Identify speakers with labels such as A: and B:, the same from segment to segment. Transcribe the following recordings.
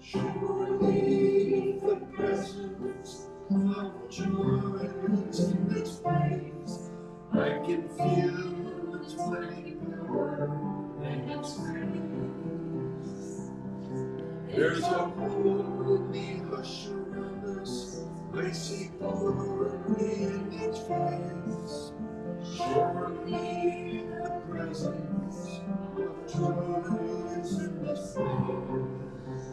A: Surely the presence of joy is in this place. I can feel its mighty power and its grace. There's a holy hush around us. I see glory in each face. Surely the presence of joy is in this place.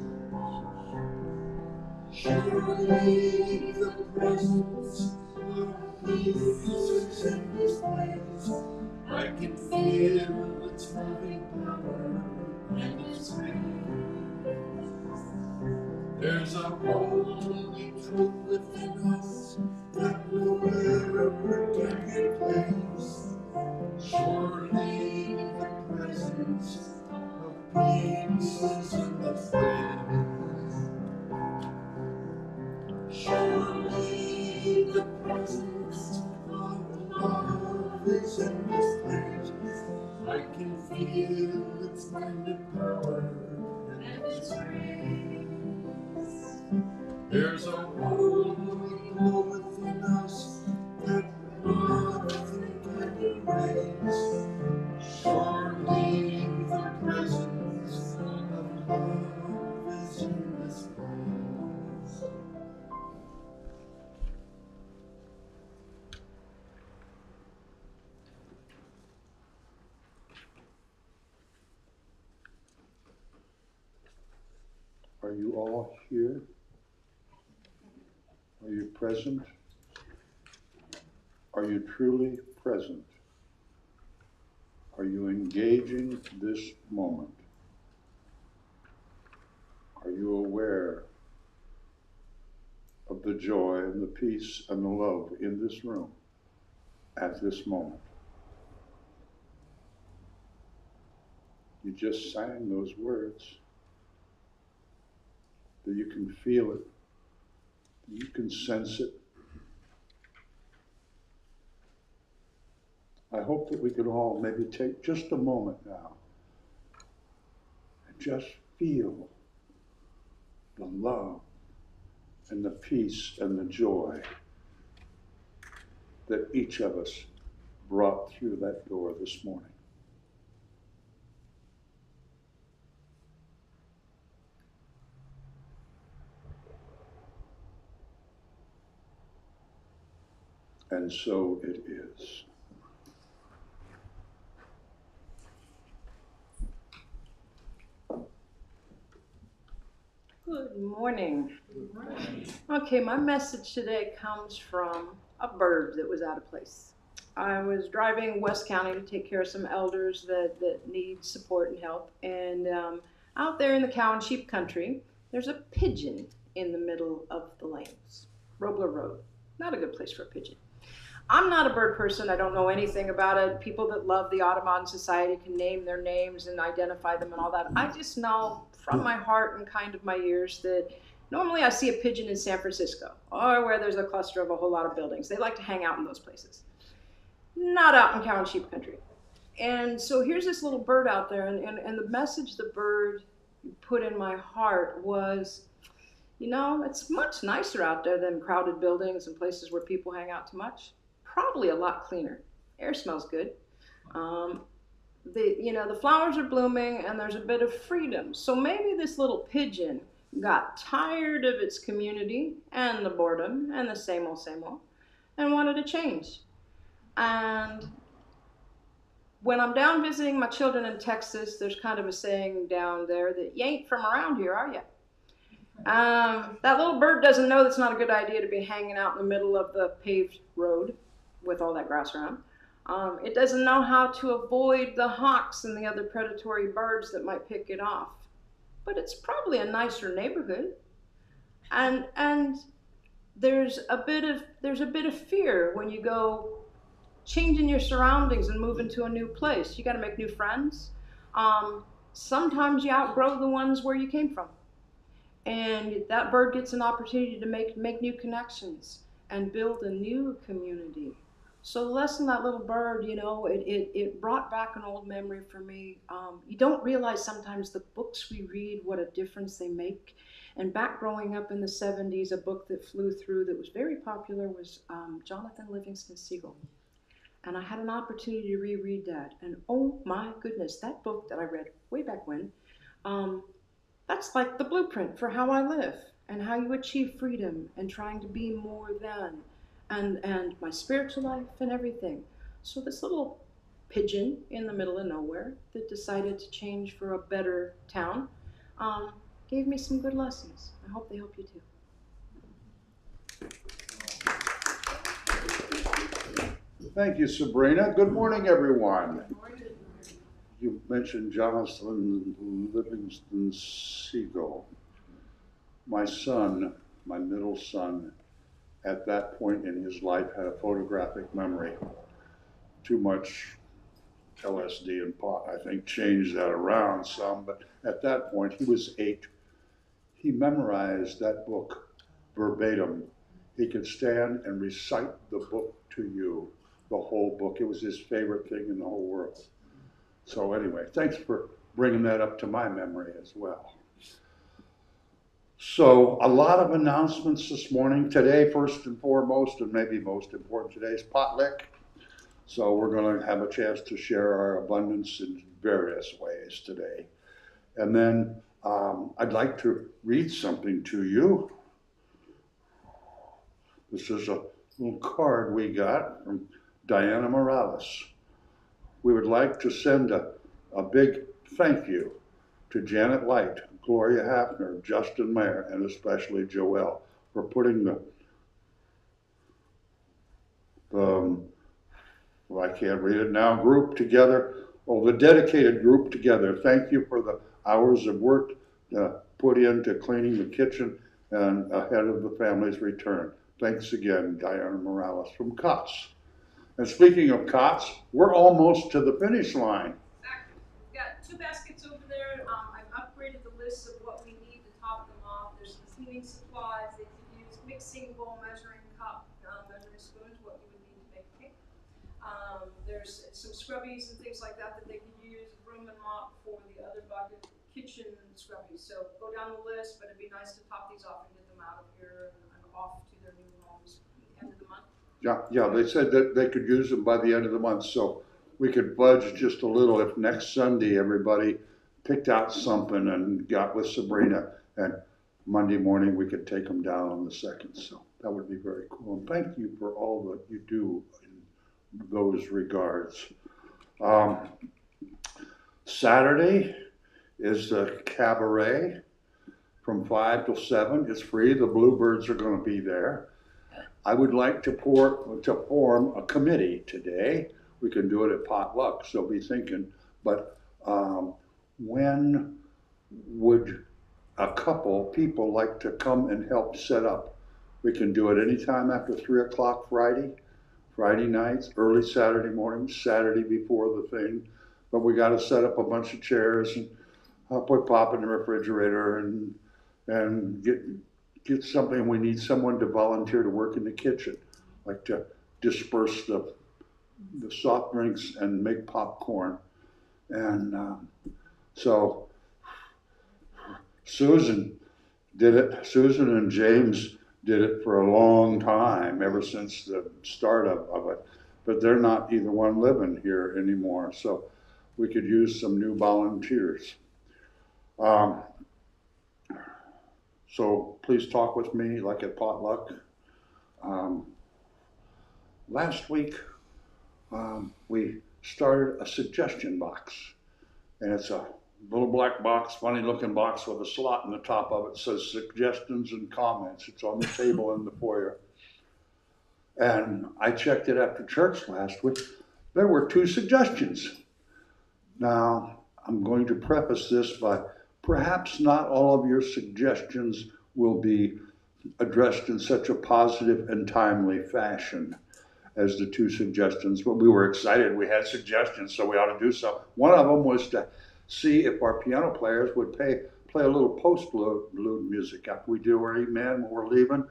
A: Surely the presence of peace is in this place. I can feel its loving power and its grace. There's a holy truth within us that nowhere can replace. Surely the presence of peace is in this place. Surely the presence of love is in this place. I can feel its mighty power and its grace. There's a holy glow within us that nothing can erase. Surely the presence of love is in this place.
B: Are you all here? Are you present? Are you truly present? Are you engaging this moment? Are you aware of the joy and the peace and the love in this room at this moment? You just sang those words. That you can feel it, you can sense it. I hope that we could all maybe take just a moment now and just feel the love and the peace and the joy that each of us brought through that door this morning. And so it is.
C: Good morning. Good morning. Okay, my message today comes from a bird that was out of place. I was driving West County to take care of some elders that need support and help. And out there in the cow and sheep country, there's a pigeon in the middle of the lanes. Robler Road. Not a good place for a pigeon. I'm not a bird person. I don't know anything about it. People that love the Audubon Society can name their names and identify them and all that. I just know from my heart and kind of my ears that normally I see a pigeon in San Francisco or where there's a cluster of a whole lot of buildings. They like to hang out in those places. Not out in cow and sheep country. And so here's this little bird out there, and the message the bird put in my heart was, you know, it's much nicer out there than crowded buildings and places where people hang out too much. Probably a lot cleaner. Air smells good. The flowers are blooming and there's a bit of freedom. So maybe this little pigeon got tired of its community and the boredom and the same old, and wanted a change. And when I'm down visiting my children in Texas, there's kind of a saying down there that you ain't from around here, are you? That little bird doesn't know that's not a good idea to be hanging out in the middle of the paved road with all that grass around. It doesn't know how to avoid the hawks and the other predatory birds that might pick it off. But it's probably a nicer neighborhood. And there's a bit of fear when you go changing your surroundings and moving to a new place. You got to make new friends. Sometimes you outgrow the ones where you came from, and that bird gets an opportunity to make new connections and build a new community. So the lesson that little bird, it brought back an old memory for me. You don't realize sometimes the books we read, what a difference they make. And back growing up in the 70s, a book that flew through that was very popular was Jonathan Livingston Seagull. And I had an opportunity to reread that. And oh my goodness, that book that I read way back when, um, that's like the blueprint for how I live and how you achieve freedom and trying to be more than and my spiritual life and everything. So this little pigeon in the middle of nowhere that decided to change for a better town um, gave me some good lessons. I hope they help you too.
B: Thank you, Sabrina. Good morning, everyone. You mentioned Jonathan Livingston Seagull. My son, my middle son, at that point in his life had a photographic memory. Too much LSD and pot, I think, changed that around some, but at that point, he was 8. He memorized that book verbatim. He could stand and recite the book to you, the whole book. It was his favorite thing in the whole world. So anyway, thanks for bringing that up to my memory as well. So a lot of announcements this morning. Today, first and foremost, and maybe most important, today is potluck. So we're going to have a chance to share our abundance in various ways today. And then I'd like to read something to you. This is a little card we got from Diana Morales. We would like to send a big thank you to Janet Light, Gloria Hafner, Justin Mayer, and especially Joelle for putting the I can't read it now, group together, the dedicated group together. Thank you for the hours of work put into cleaning the kitchen and ahead of the family's return. Thanks again, Diana Morales from COTS. And speaking of COTS, we're almost to the finish line.
C: Exactly. We've got 2 baskets over there. I've upgraded the list of what we need to top them off. There's some cleaning supplies. They could use mixing bowl, measuring cup, measuring spoons, what you would need to make a cake. There's some scrubbies and things like that they could use, broom and mop for the other bucket, kitchen scrubbies. So go down the list, but it'd be nice to top these off and get them out of here and off to their new homes at the end of the month.
B: Yeah, they said that they could use them by the end of the month, so we could budge just a little if next Sunday everybody picked out something and got with Sabrina, and Monday morning we could take them down on the 2nd. So that would be very cool. And thank you for all that you do in those regards. Saturday is the cabaret from 5 till 7. It's free. The Bluebirds are going to be there. I would like to form a committee today. We can do it at potluck, so be thinking. But when would a couple people like to come and help set up? We can do it anytime after 3 o'clock Friday nights, early Saturday morning, Saturday before the thing. But we got to set up a bunch of chairs and put pop in the refrigerator and get something. We need someone to volunteer to work in the kitchen, like to disperse the soft drinks and make popcorn. And so Susan did it. Susan and James did it for a long time, ever since the start of it. But they're not either one living here anymore, so we could use some new volunteers. So please talk with me like at potluck. Last week, we started a suggestion box, and it's a little black box, funny looking box with a slot in the top of it. It says suggestions and comments. It's on the table in the foyer. And I checked it after church last week. There were 2 suggestions. Now, I'm going to preface this by perhaps not all of your suggestions will be addressed in such a positive and timely fashion as the two suggestions. But we were excited. We had suggestions, so we ought to do so. One of them was to see if our piano players would play a little postlude music after we do our amen when we're leaving.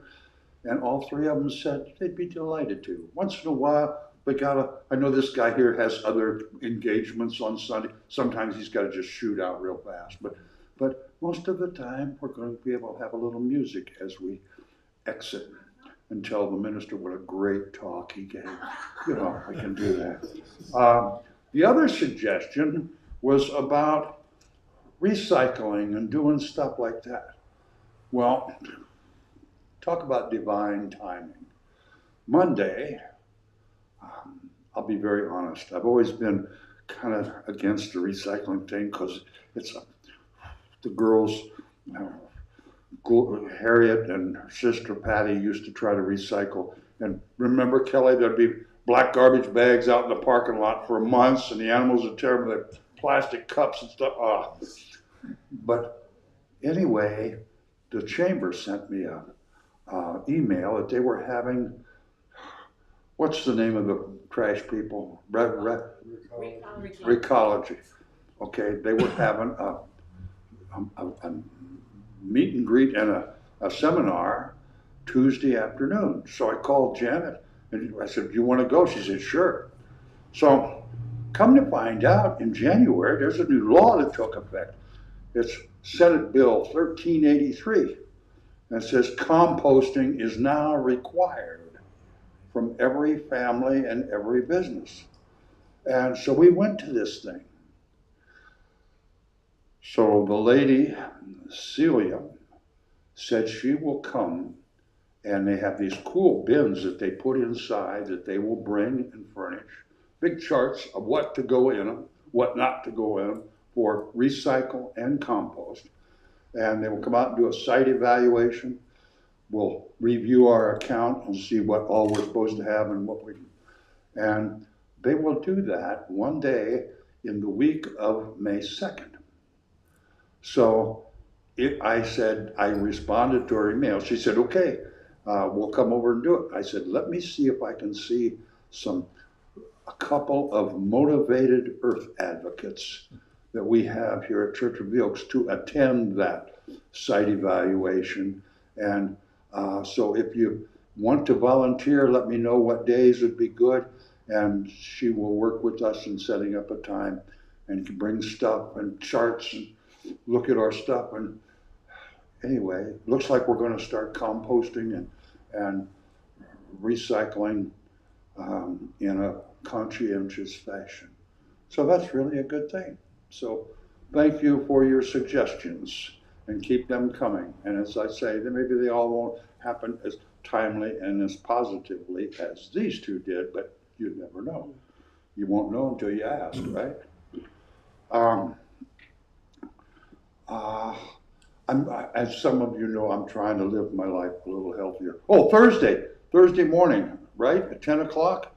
B: And all three of them said they'd be delighted to. Once in a while, I know this guy here has other engagements on Sunday. Sometimes he's got to just shoot out real fast. But most of the time, we're going to be able to have a little music as we exit and tell the minister what a great talk he gave. You know, I can do that. The other suggestion was about recycling and doing stuff like that. Well, talk about divine timing. Monday, I'll be very honest, I've always been kind of against the recycling thing because the girls, Harriet and her sister Patty used to try to recycle. And remember, Kelly, there'd be black garbage bags out in the parking lot for months, and the animals would tear them with plastic cups and stuff. But anyway, the chamber sent me a email that they were having, what's the name of the trash people? Recology. Okay, they were having a meet and greet and a seminar Tuesday afternoon. So I called Janet and I said, do you want to go? She said, sure. So come to find out, in January, there's a new law that took effect. It's Senate Bill 1383. And it says composting is now required from every family and every business. And so we went to this thing. So the lady, Celia, said she will come, and they have these cool bins that they put inside that they will bring and furnish. Big charts of what to go in them, what not to go in them for recycle and compost. And they will come out and do a site evaluation. We'll review our account and see what all we're supposed to have and what we, and they will do that one day in the week of May 2nd. So I responded to her email. She said, okay, we'll come over and do it. I said, let me see if I can see a couple of motivated earth advocates that we have here at Church of the Oaks to attend that site evaluation. And so if you want to volunteer, let me know what days would be good. And she will work with us in setting up a time and can bring stuff and charts and look at our stuff. And anyway, looks like we're going to start composting and recycling in a conscientious fashion. So that's really a good thing. So thank you for your suggestions and keep them coming. And as I say, then maybe they all won't happen as timely and as positively as these two did, but you never know. You won't know until you ask, right? As some of you know, I'm trying to live my life a little healthier. Oh, Thursday morning, right, at 10 o'clock?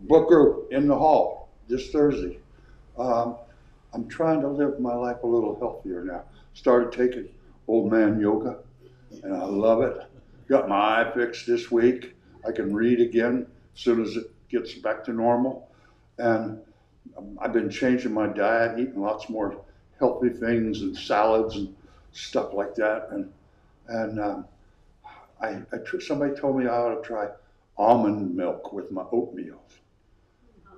B: Book group in the hall, this Thursday. I'm trying to live my life a little healthier now. Started taking old man yoga, and I love it. Got my eye fixed this week. I can read again as soon as it gets back to normal. And I've been changing my diet, eating lots more healthy things and salads and stuff like that. And somebody told me I ought to try almond milk with my oatmeal.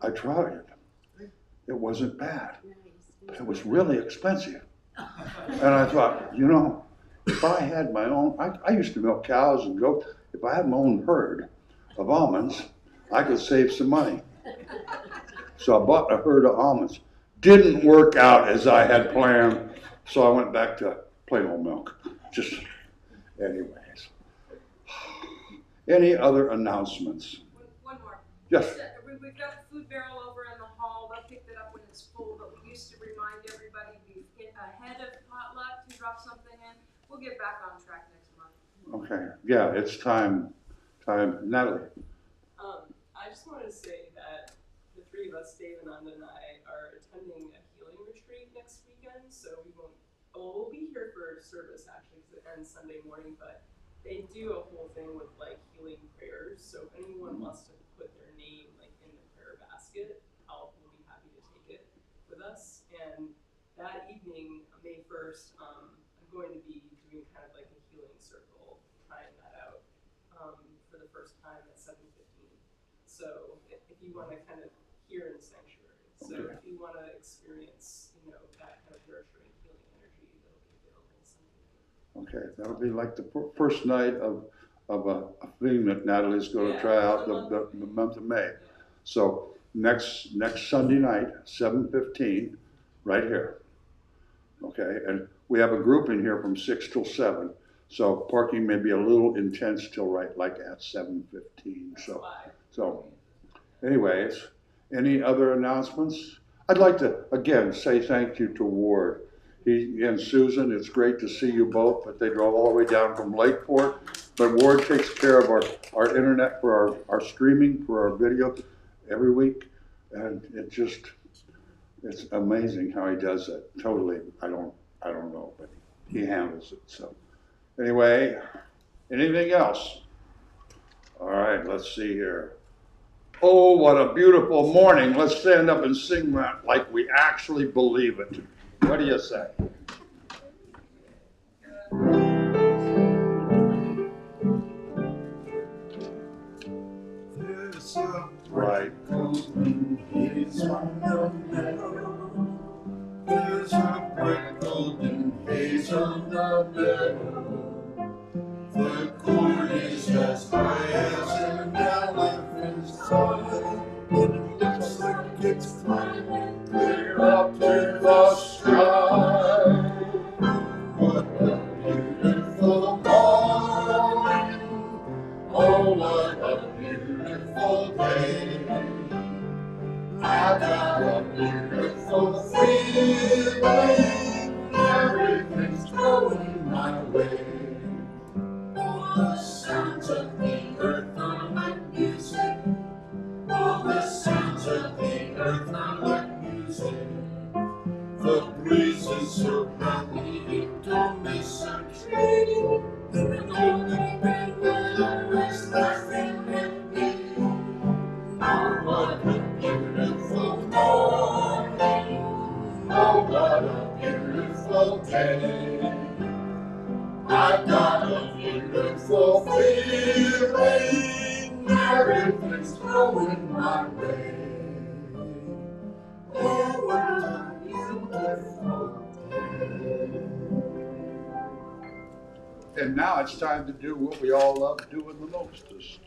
B: I tried it. It wasn't bad, but it was really expensive. And I thought, you know, if I had my own, I used to milk cows and goats. If I had my own herd of almonds, I could save some money. So I bought a herd of almonds. Didn't work out as I had planned, so I went back to plain old milk. Just, anyways. Any other announcements?
C: One more.
B: Yes.
C: We've got the food barrel over in the hall. They'll pick that up when it's full, but we used to remind everybody ahead of potluck to drop something in. We'll get back on track next month.
B: Okay, yeah, it's time. Natalie.
D: I just wanted to say that the three of us, Dave and Anand and I, are attending a healing retreat next weekend, so we'll be here for service actually because it ends Sunday morning, but they do a whole thing with like healing prayers. So if anyone wants to put their name like in the prayer basket, we'll be happy to take it with us. And that evening, May 1st, I'm going to be doing kind of like a healing circle, trying that out for the first time at 7:15. So if you want to kind of hear in the sanctuary, so if you want to experience, that kind of nurturing, healing energy, that'll be available Sunday.
B: Okay, that'll be like the first night of a thing that Natalie's going to try out the month of May. So next Sunday night, 7:15, right here. Okay, and we have a group in here from 6 till 7. So parking may be a little intense till right like at 7:15. So anyways, any other announcements? I'd like to again say thank you to Ward. He and Susan, it's great to see you both, but they drove all the way down from Lakeport. But Ward takes care of our internet for our streaming, for our video every week. And it's amazing how he does it. Totally, I don't know, but he handles it. So anyway, anything else? All right, let's see here. Oh, what a beautiful morning. Let's stand up and sing that like we actually believe it. What do you say?
A: There's a bright golden haze on the meadow. There's a bright golden haze on the meadow. The corn is as high as an elephant's thigh, and it looks like it's climbing clear up to the sky. What a beautiful morning! Oh, what a beautiful day! I got a beautiful feeling, everything's going my way. All the sounds of the earth are like music. All the sounds of the earth are like music. The breeze is so happy it don't miss a tree. And the golden bed willow is laughing at me. Oh, what a beautiful morning. Oh, what a beautiful day. I got a beautiful feeling, everything's going my way. Oh, what a beautiful day.
B: And now it's time to do what we all love doing the mostest.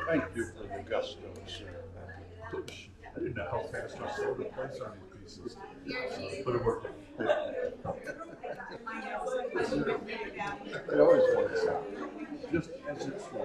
B: Thank you for the gusto, sir.
A: I didn't know how fast I sold the price on these pieces. But it worked.
B: It always works out.
A: Just as it's for.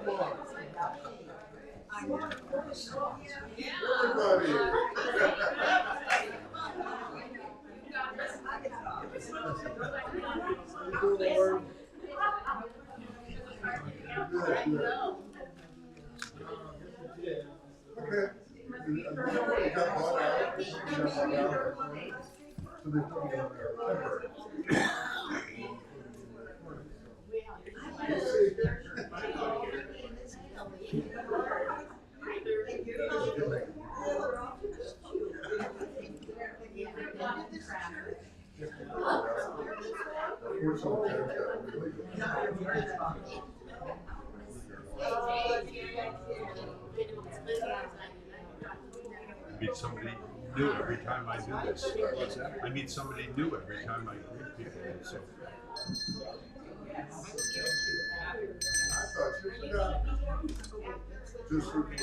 A: Meet somebody
E: new every time I do this. What's that? I meet somebody new every time I greet people. So
A: I thought you forgot. Just for me.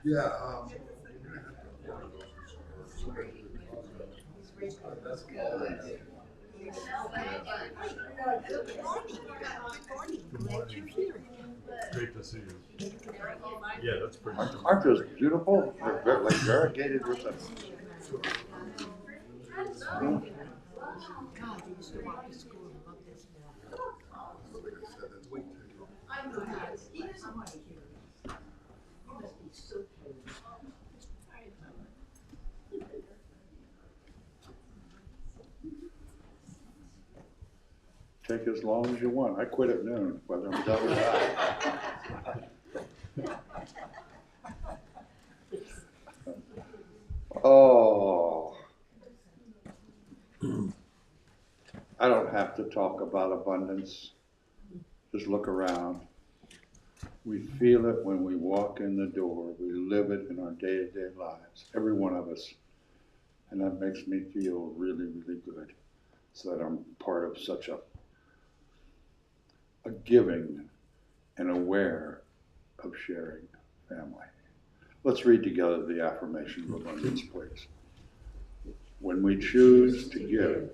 A: Yeah,
E: good morning. Great to see you. Yeah, that's pretty cool.
B: Aren't those beautiful? They're like variegated with the. Take as long as you want. I quit at noon, whether I'm done or not. Oh. I don't have to talk about abundance. Just look around. We feel it when we walk in the door. We live it in our day-to-day lives, every one of us. And that makes me feel really, really good. So that I'm part of such a giving and aware of sharing family. Let's read together the affirmation of abundance, please. When we choose to give,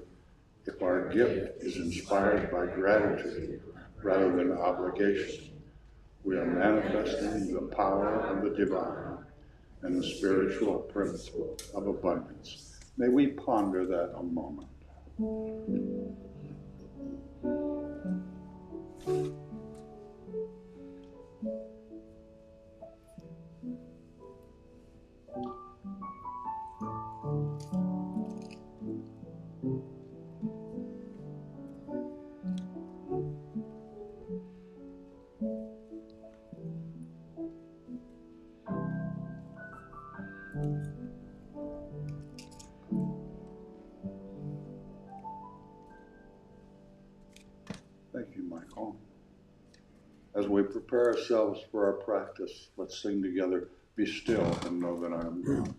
B: if our gift is inspired by gratitude rather than obligation, we are manifesting the power of the divine and the spiritual principle of abundance. May we ponder that a moment. Thank you, Michael. As we prepare ourselves for our practice, let's sing together, "Be still and know that I am God."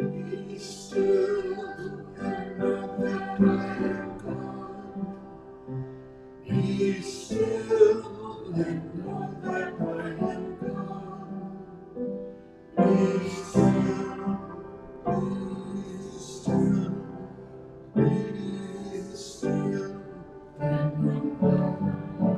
A: be still and know that I am God. Be still and know that I am God. Be still, be still, be still and know that I am God.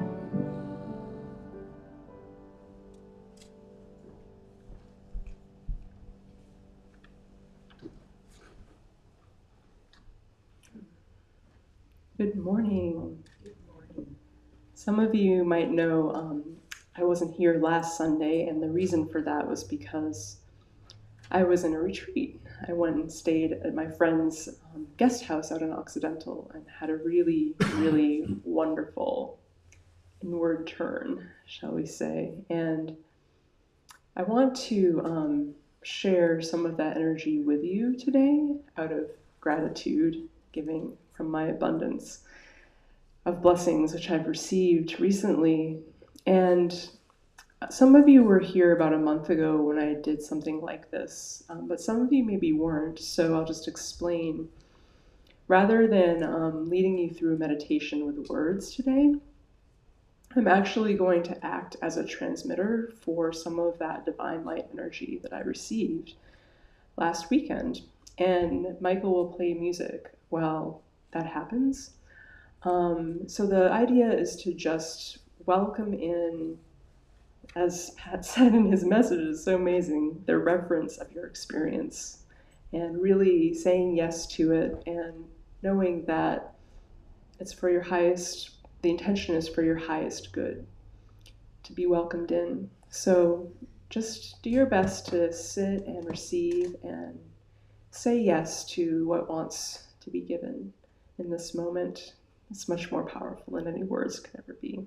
D: Good morning. Some of you might know I wasn't here last Sunday, and the reason for that was because I was in a retreat. I went and stayed at my friend's guest house out in Occidental and had a really, really wonderful inward turn, shall we say. And I want to share some of that energy with you today out of gratitude, giving from my abundance of blessings which I've received recently. And some of you were here about a month ago when I did something like this, but some of you maybe weren't, so I'll just explain. Rather than leading you through a meditation with words today, I'm actually going to act as a transmitter for some of that divine light energy that I received last weekend. And Michael will play music while that happens. So the idea is to just welcome in, as Pat said in his message, is so amazing, the reverence of your experience and really saying yes to it and knowing that it's for your highest, the intention is for your highest good, to be welcomed in. So just do your best to sit and receive and say yes to what wants to be given in this moment. It's much more powerful than any words could ever be.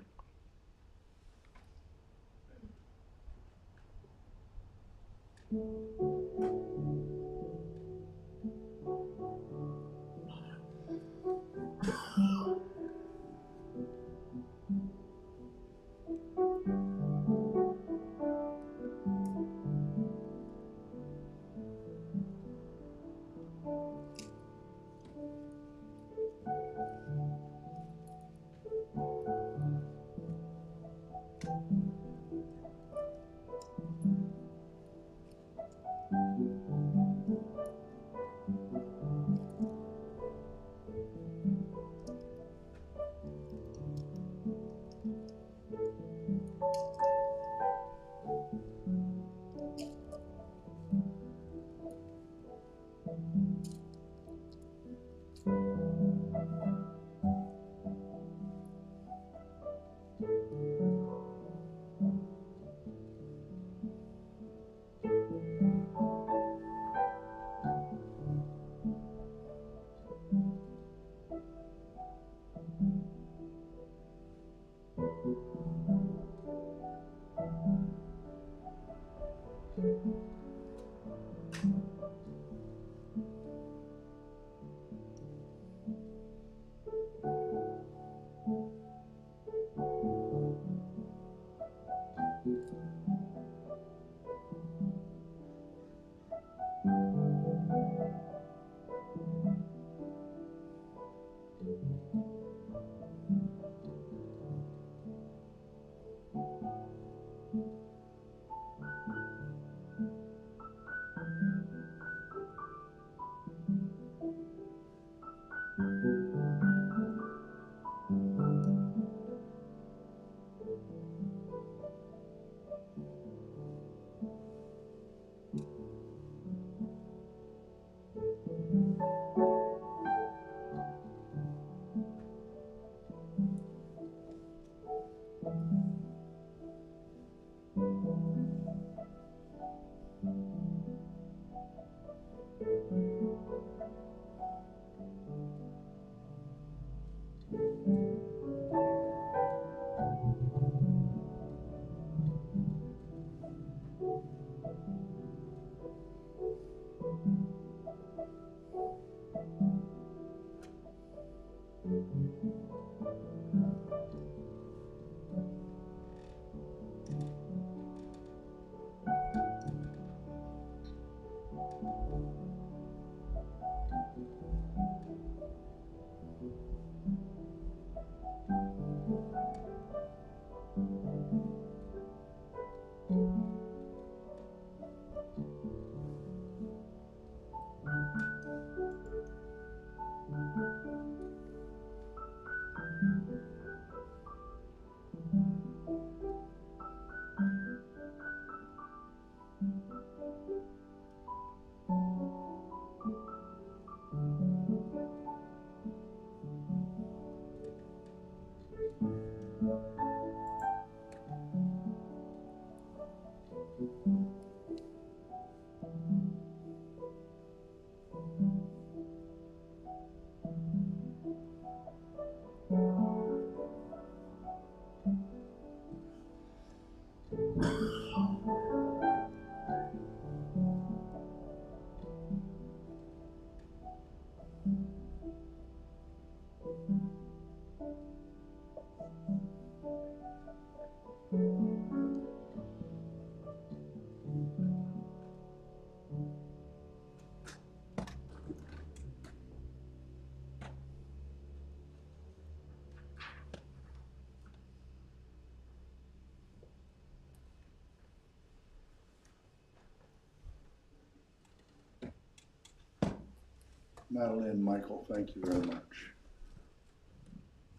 B: Madeline, Michael, thank you very much.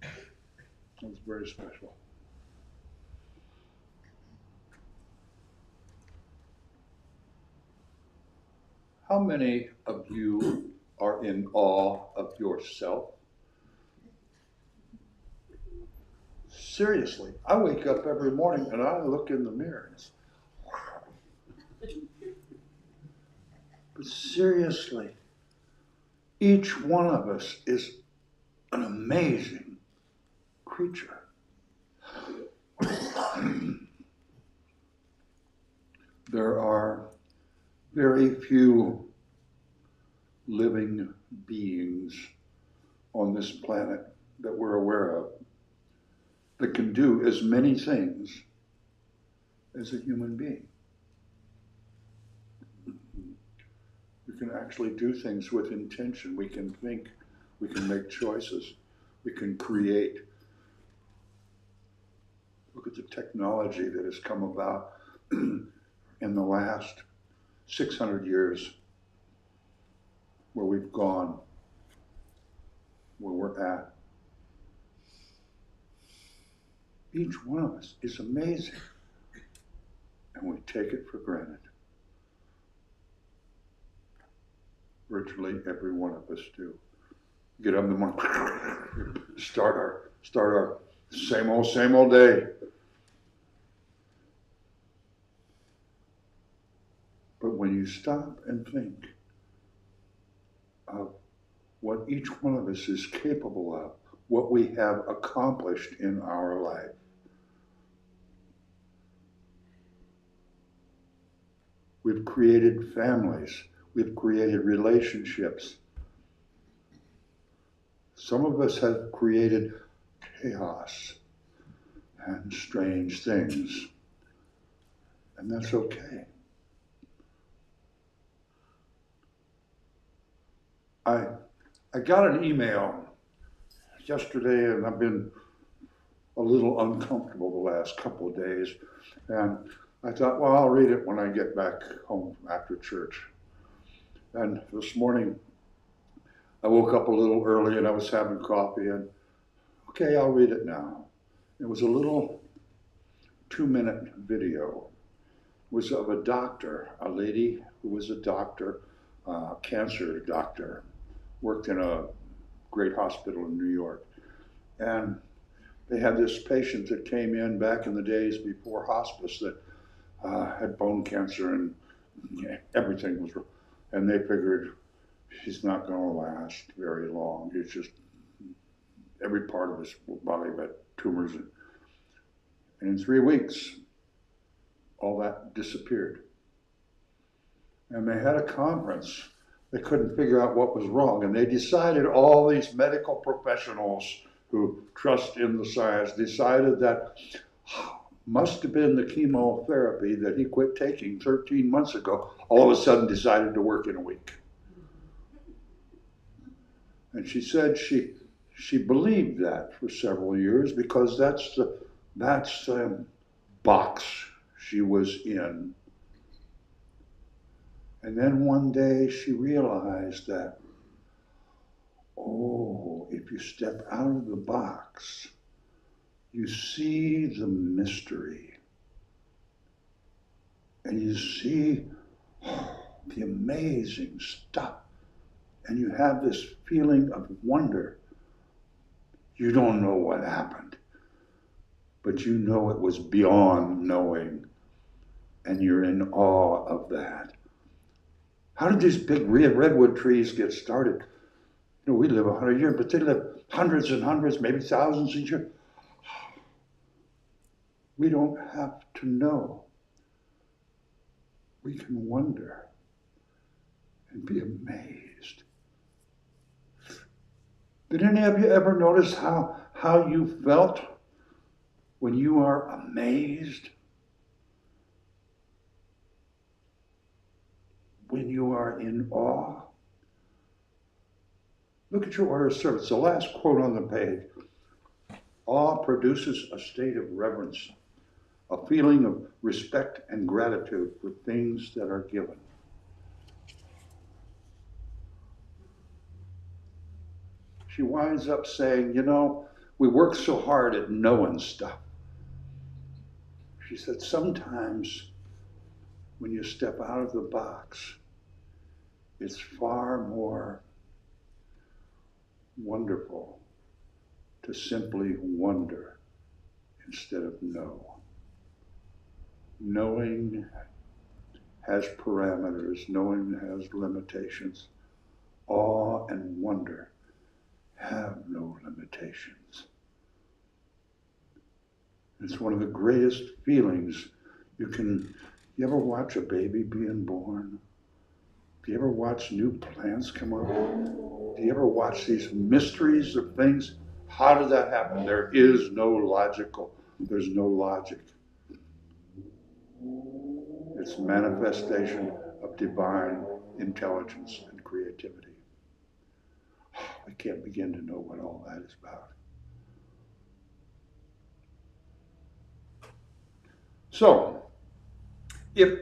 B: It was very special. How many of you are in awe of yourself? Seriously, I wake up every morning and I look in the mirror and say, wow. But seriously, each one of us is an amazing creature. There are very few living beings on this planet that we're aware of that can do as many things as a human being. We can actually do things with intention. We can think, we can make choices, we can create. Look at the technology that has come about in the last 600 years, where we've gone, where we're at. Each one of us is amazing, and we take it for granted. Virtually every one of us do. Get up in the morning, start our same old day. But when you stop and think of what each one of us is capable of, what we have accomplished in our life, we've created families, we've created relationships. Some of us have created chaos and strange things, and that's okay. I got an email yesterday, and I've been a little uncomfortable the last couple of days. And I thought, well, I'll read it when I get back home after church. And this morning, I woke up a little early and I was having coffee, and okay, I'll read it now. It was a little 2-minute video. It was of a doctor, a lady who was a doctor, cancer doctor, worked in a great hospital in New York. And they had this patient that came in back in the days before hospice that had bone cancer, and everything was, and they figured he's not going to last very long. It's just every part of his body got tumors. And in 3 weeks, all that disappeared. And they had a conference. They couldn't figure out what was wrong. And they decided, all these medical professionals who trust in the science decided that must have been the chemotherapy that he quit taking 13 months ago, all of a sudden decided to work in a week. And she said she believed that for several years because that's the box she was in. And then one day she realized that, oh, if you step out of the box, you see the mystery. And you see the amazing stuff. And you have this feeling of wonder. You don't know what happened, but you know it was beyond knowing. And you're in awe of that. How did these big redwood trees get started? You know, we live 100 years, but they live hundreds and hundreds, maybe thousands of years. We don't have to know. We can wonder and be amazed. Did any of you ever notice how you felt when you are amazed? When you are in awe? Look at your order of service, the last quote on the page. Awe produces a state of reverence, a feeling of respect and gratitude for things that are given. She winds up saying, you know, we work so hard at knowing stuff. She said, sometimes when you step out of the box, it's far more wonderful to simply wonder instead of know. Knowing has parameters, knowing has limitations. Awe and wonder have no limitations. It's one of the greatest feelings you ever watch a baby being born? Do you ever watch new plants come up? Do you ever watch these mysteries of things? How did that happen? There's no logic. It's manifestation of divine intelligence and creativity. I can't begin to know what all that is about. So, if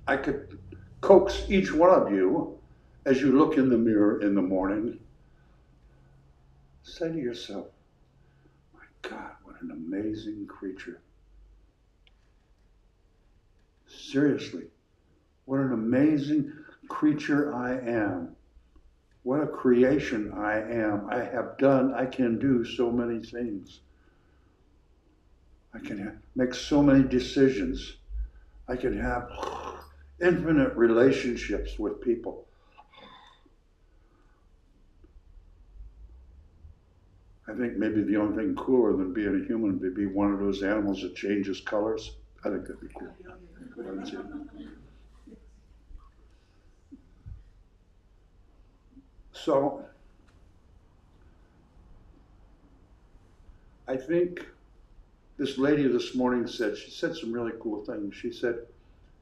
B: I could coax each one of you as you look in the mirror in the morning, say to yourself, my God, what an amazing creature. Seriously, what an amazing creature I am. What a creation I am. I can do so many things. I can make so many decisions. I can have infinite relationships with people. I think maybe the only thing cooler than being a human would be one of those animals that changes colors. I think that'd be cool. So, I think this lady this morning she said some really cool things. She said,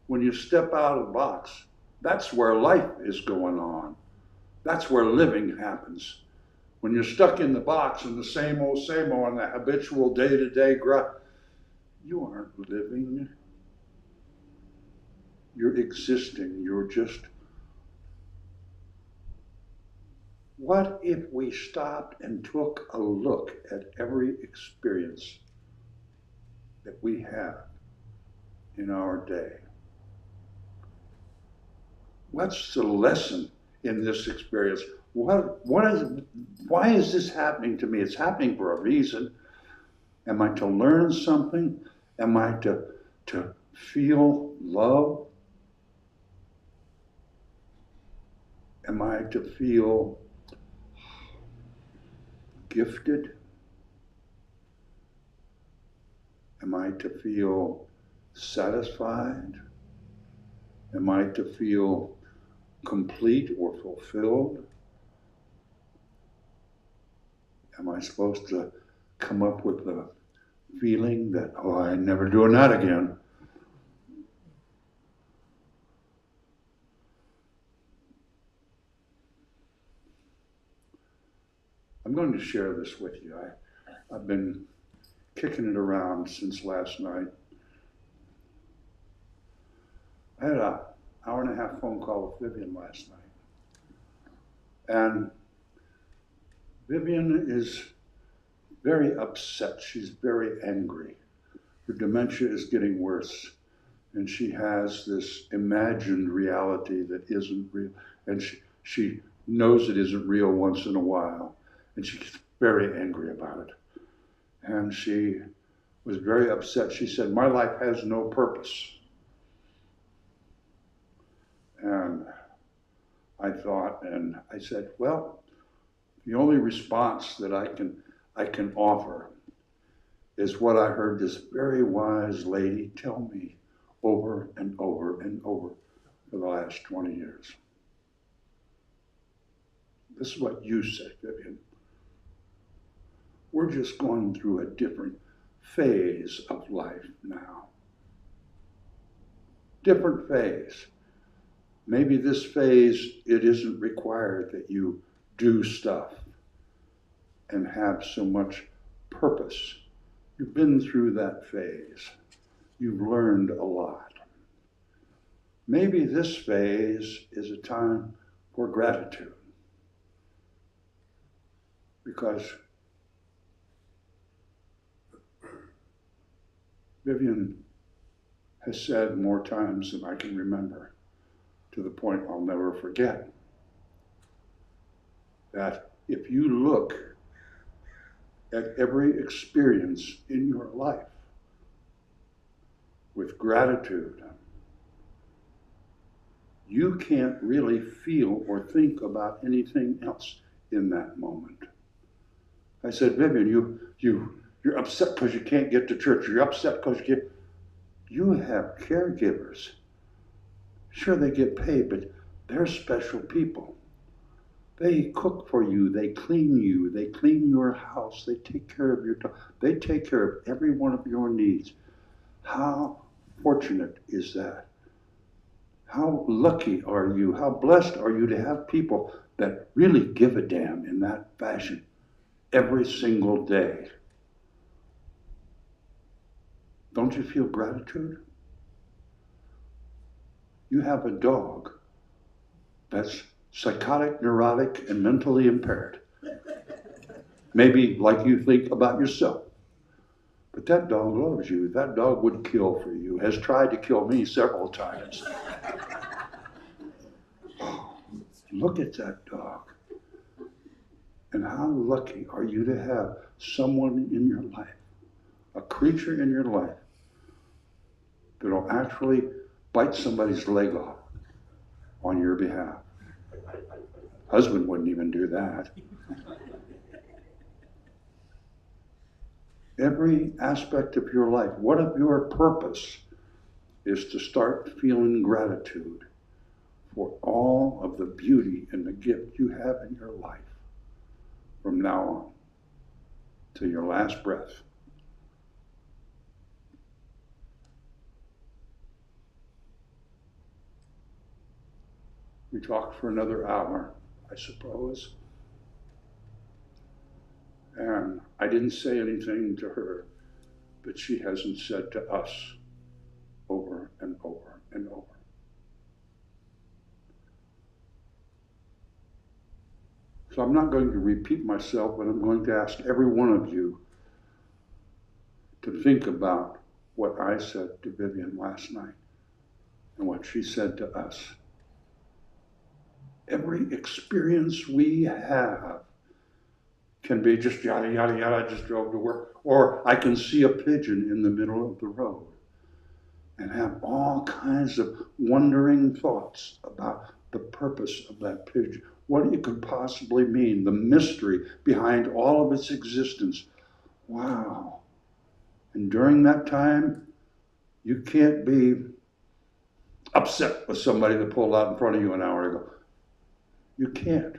B: when you step out of the box, that's where life is going on. That's where living happens. When you're stuck in the box and the same old, and the habitual day-to-day grind, you aren't living. You're existing. You're just. What if we stopped and took a look at every experience that we have in our day? What's the lesson in this experience? Why is this happening to me? It's happening for a reason. Am I to learn something? Am I to feel love? Am I to feel gifted? Am I to feel satisfied? Am I to feel complete or fulfilled? Am I supposed to come up with the feeling that, oh, I'm never doing that again? I'm going to share this with you. I've been kicking it around since last night. I had an hour and a half phone call with Vivian last night. And Vivian is very upset. She's very angry. Her dementia is getting worse. And she has this imagined reality that isn't real. And she knows it isn't real once in a while. And she gets very angry about it. And she was very upset. She said, my life has no purpose. And I thought, and I said, well, the only response that I can offer is what I heard this very wise lady tell me over and over and over for the last 20 years. This is what you said, Vivian. We're just going through a different phase of life now. Different phase. Maybe this phase, it isn't required that you do stuff and have so much purpose. You've been through that phase. You've learned a lot. Maybe this phase is a time for gratitude. Because Vivian has said more times than I can remember, to the point I'll never forget, that if you look at every experience in your life with gratitude, you can't really feel or think about anything else in that moment. I said, Vivian, you're upset because you can't get to church. You're upset because you have caregivers. Sure, they get paid, but they're special people. They cook for you, they clean your house, they take care of your dog, they take care of every one of your needs. How fortunate is that? How lucky are you? How blessed are you to have people that really give a damn in that fashion every single day? Don't you feel gratitude? You have a dog that's psychotic, neurotic, and mentally impaired. Maybe like you think about yourself. But that dog loves you. That dog would kill for you, has tried to kill me several times. Look at that dog. And how lucky are you to have someone in your life, a creature in your life, that'll actually bite somebody's leg off on your behalf. Husband wouldn't even do that. Every aspect of your life, what if your purpose is to start feeling gratitude for all of the beauty and the gift you have in your life from now on to your last breath? We talked for another hour, I suppose. And I didn't say anything to her that she hasn't said to us over and over and over. So I'm not going to repeat myself, but I'm going to ask every one of you to think about what I said to Vivian last night and what she said to us. Every experience we have can be just yada, yada, yada, I just drove to work. Or I can see a pigeon in the middle of the road and have all kinds of wondering thoughts about the purpose of that pigeon, what it could possibly mean, the mystery behind all of its existence. Wow. And during that time, you can't be upset with somebody that pulled out in front of you an hour ago. You can't.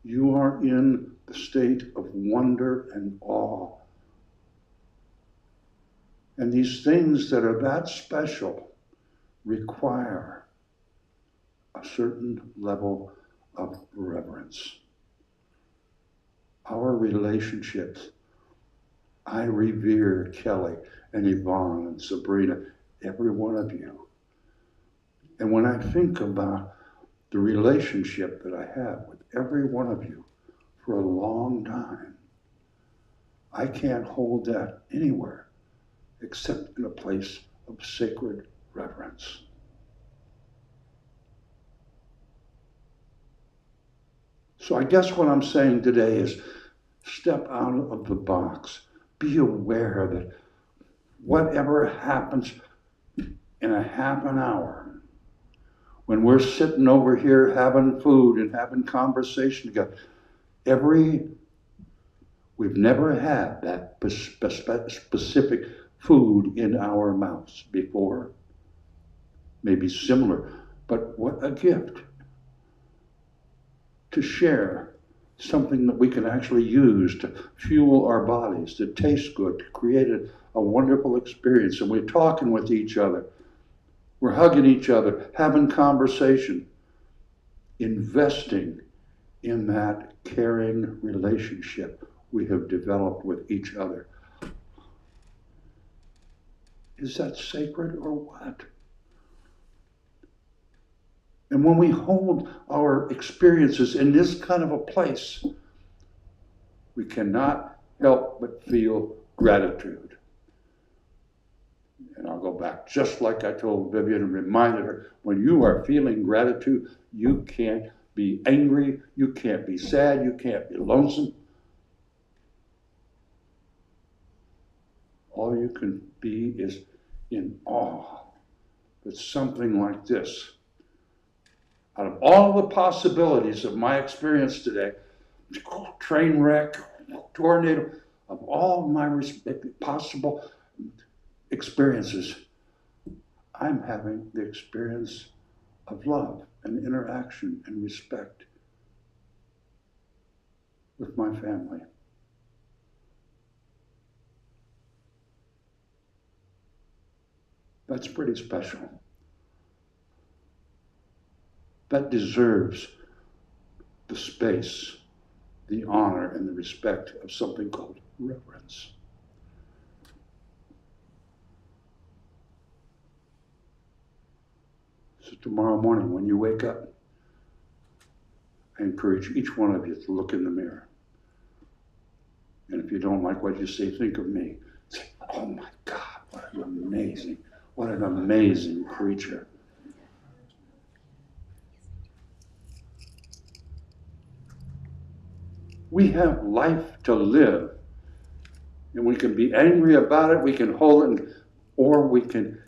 B: You are in the state of wonder and awe. And these things that are that special require a certain level of reverence. Our relationships, I revere Kelly and Yvonne and Sabrina, every one of you. And when I think about the relationship that I have with every one of you for a long time, I can't hold that anywhere except in a place of sacred reverence. So I guess what I'm saying today is step out of the box. Be aware that whatever happens in a half an hour, when we're sitting over here having food and having conversation together, we've never had that specific food in our mouths before. Maybe similar, but what a gift to share something that we can actually use to fuel our bodies, to taste good, to create a wonderful experience. And we're talking with each other. We're hugging each other, having conversation, investing in that caring relationship we have developed with each other. Is that sacred or what? And when we hold our experiences in this kind of a place, we cannot help but feel gratitude. And I'll go back, just like I told Vivian and reminded her, when you are feeling gratitude, you can't be angry, you can't be sad, you can't be lonesome. All you can be is in awe that something like this, out of all the possibilities of my experience today, train wreck, tornado, of all my possible experiences, I'm having the experience of love and interaction and respect with my family. That's pretty special. That deserves the space, the honor, and the respect of something called reverence. So tomorrow morning when you wake up, I encourage each one of you to look in the mirror. And if you don't like what you see, think of me. Say, oh my God, what an amazing creature. We have life to live. And we can be angry about it, we can hold it, or we can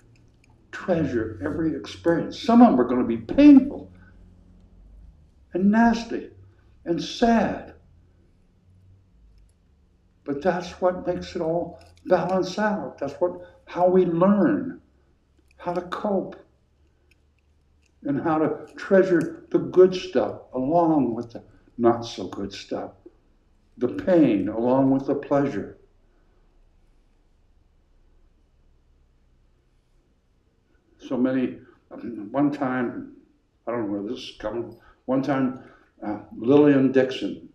B: treasure every experience. Some of them are going to be painful and nasty and sad. But that's what makes it all balance out. That's how we learn how to cope and how to treasure the good stuff along with the not so good stuff. The pain along with the pleasure. So many, one time, I don't know where this is coming, one time Lillian Dixon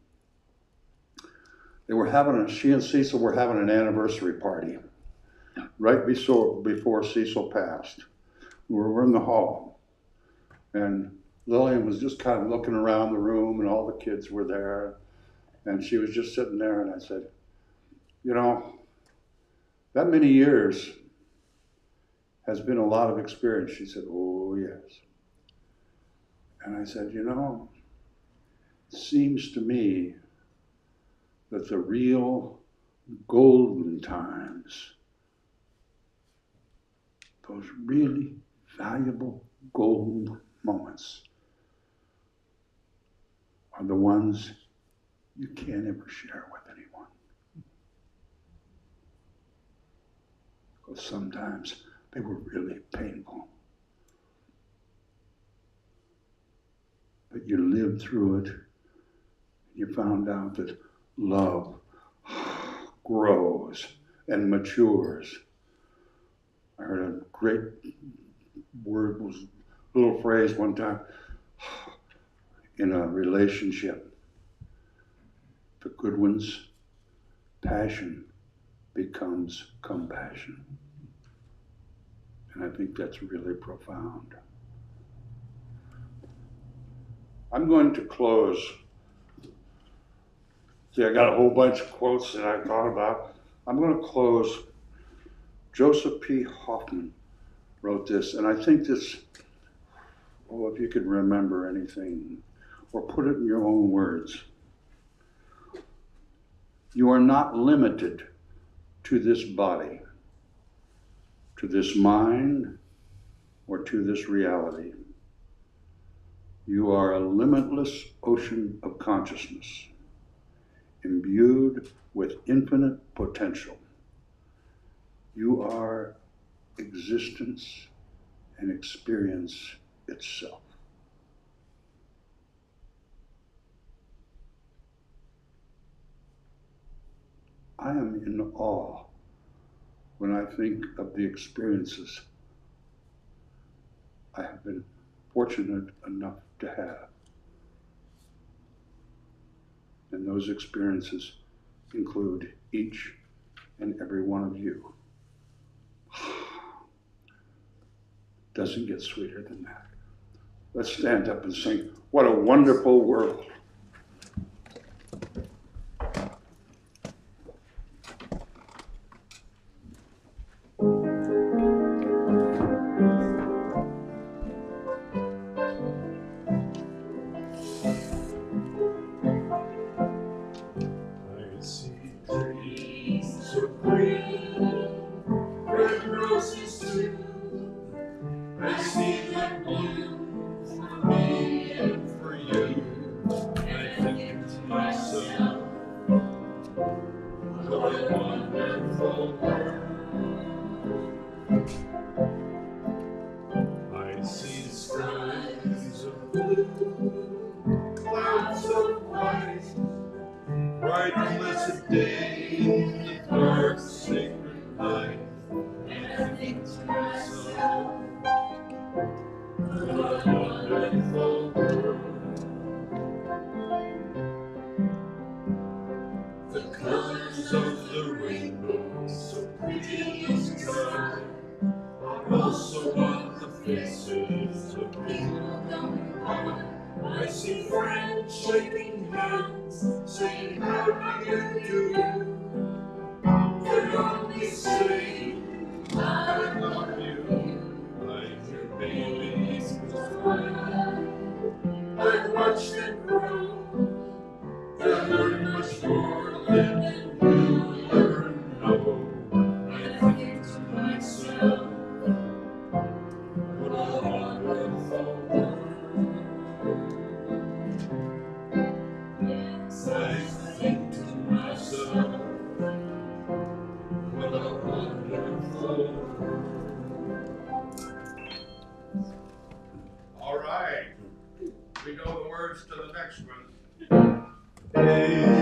B: she and Cecil were having an anniversary party right before Cecil passed. We were in the hall, and Lillian was just kind of looking around the room, and all the kids were there, and she was just sitting there, and I said, you know, that many years has been a lot of experience. She said, oh, yes. And I said, you know, it seems to me that the real golden times, those really valuable golden moments, are the ones you can't ever share with anyone. Because sometimes they were really painful. But you lived through it. You found out that love grows and matures. I heard a great little phrase one time in a relationship. The good ones, passion becomes compassion. And I think that's really profound. I'm going to close. See, I got a whole bunch of quotes that I thought about. I'm going to close. Joseph P. Hoffman wrote this, and I think this, oh, if you could remember anything, or put it in your own words. You are not limited to this body, to this mind, or to this reality. You are a limitless ocean of consciousness, imbued with infinite potential. You are existence and experience itself. I am in awe when I think of the experiences I have been fortunate enough to have. And those experiences include each and every one of you. Doesn't get sweeter than that. Let's stand up and sing, "What a Wonderful World."
E: I see
A: Trees of green, red roses too. I see them bloom for me and for you. And I think to myself, what a wonderful world.
E: I see
A: Skies of blue, clouds of white,
E: bright blessed day,
A: dark sacred night. And I think to myself, what a wonderful world. The colors of the rainbow, so pretty in sky, are also on the faces of people going by. I see friends shaking hands, saying, how do you do? They're only saying, I love you.
E: like your
A: Babies cry. I watch them grow. They learn much more than we'll ever know. I think to myself, what a wonderful world. Yes, I think to myself, what a wonderful world.
B: All right. We know the words to the next one.
A: Amen.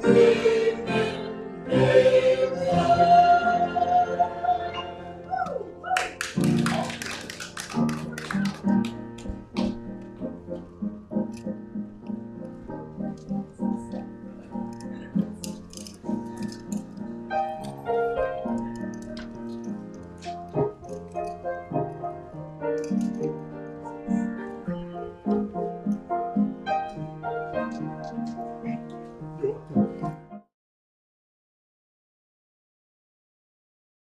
A: Amen.